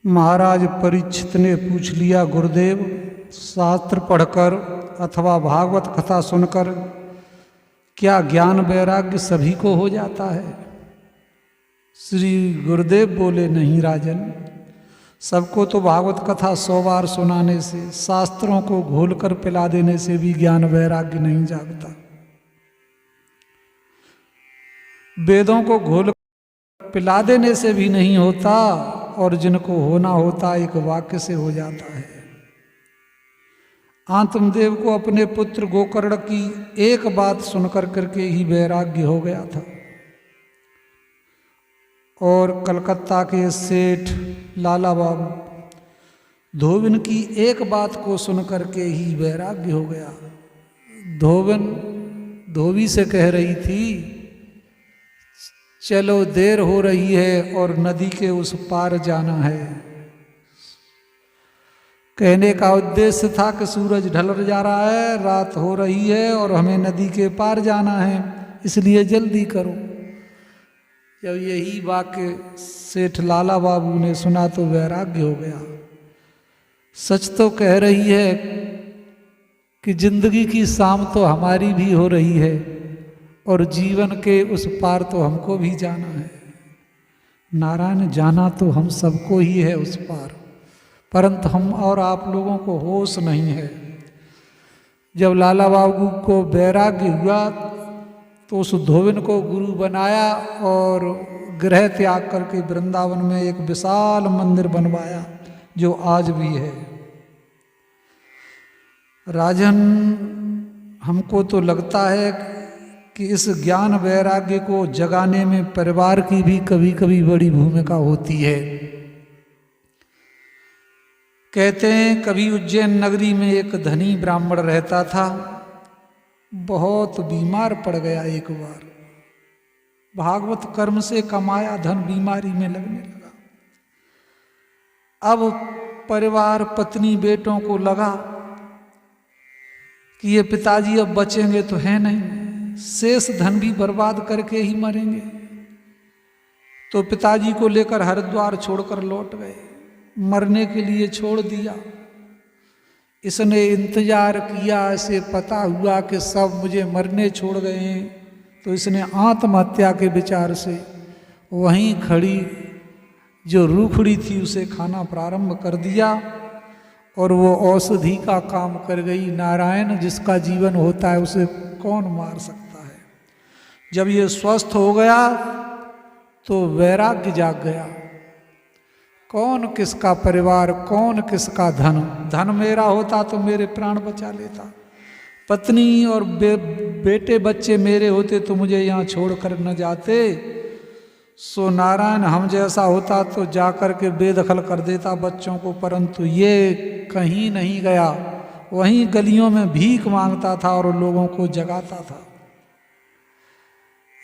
महाराज परीक्षित ने पूछ लिया, गुरुदेव, शास्त्र पढ़कर अथवा भागवत कथा सुनकर क्या ज्ञान वैराग्य सभी को हो जाता है? श्री गुरुदेव बोले, नहीं राजन, सबको तो भागवत कथा 100 बार सुनाने से, शास्त्रों को घोलकर पिला देने से भी ज्ञान वैराग्य नहीं जागता। वेदों को घोल पिला देने से भी नहीं होता, और जिनको होना होता एक वाक्य से हो जाता है। आत्मदेव को अपने पुत्र गोकर्ण की एक बात सुनकर करके ही वैराग्य हो गया था, और कलकत्ता के सेठ लाला बाबू धोबिन की एक बात को सुनकर के ही वैराग्य हो गया। धोबिन धोबी से कह रही थी, चलो देर हो रही है और नदी के उस पार जाना है। कहने का उद्देश्य था कि सूरज ढल जा रहा है, रात हो रही है और हमें नदी के पार जाना है, इसलिए जल्दी करो। जब यही वाक्य सेठ लाला बाबू ने सुना तो वैराग्य हो गया। सच तो कह रही है कि जिंदगी की शाम तो हमारी भी हो रही है, और जीवन के उस पार तो हमको भी जाना है। नारायण, जाना तो हम सबको ही है उस पार, परंतु हम और आप लोगों को होश नहीं है। जब लाला बाबू को वैराग्य हुआ तो उस धोबिन को गुरु बनाया और गृह त्याग करके वृंदावन में एक विशाल मंदिर बनवाया, जो आज भी है। राजन, हमको तो लगता है कि इस ज्ञान वैराग्य को जगाने में परिवार की भी कभी कभी बड़ी भूमिका होती है। कहते हैं कभी उज्जैन नगरी में एक धनी ब्राह्मण रहता था, बहुत बीमार पड़ गया। एक बार भागवत कर्म से कमाया धन बीमारी में लगने लगा। अब परिवार पत्नी बेटों को लगा कि ये पिताजी अब बचेंगे तो है नहीं, शेष धन भी बर्बाद करके ही मरेंगे। तो पिताजी को लेकर हरिद्वार छोड़कर लौट गए, मरने के लिए छोड़ दिया। इसने इंतजार किया, इसे पता हुआ कि सब मुझे मरने छोड़ गए हैं, तो इसने आत्महत्या के विचार से वहीं खड़ी जो रूखड़ी थी उसे खाना प्रारंभ कर दिया, और वो औषधि का काम कर गई। नारायण, जिसका जीवन होता है उसे कौन मार सकता है। जब ये स्वस्थ हो गया तो वैराग्य जाग गया। कौन किसका परिवार, कौन किसका धन। धन मेरा होता तो मेरे प्राण बचा लेता, पत्नी और बेटे बच्चे मेरे होते तो मुझे यहाँ छोड़कर न जाते। सो नारायण, हम जैसा होता तो जाकर के बेदखल कर देता बच्चों को, परंतु ये कहीं नहीं गया, वहीं गलियों में भीख मांगता था और लोगों को जगाता था।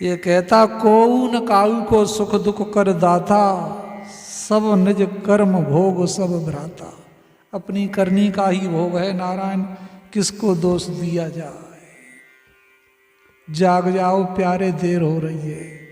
ये कहता, कोऊ न काऊ को सुख दुख कर दाता, सब निज कर्म भोग सब भ्राता। अपनी करनी का ही भोग है नारायण, किसको दोष दिया जाए। जाग जाओ प्यारे, देर हो रही है।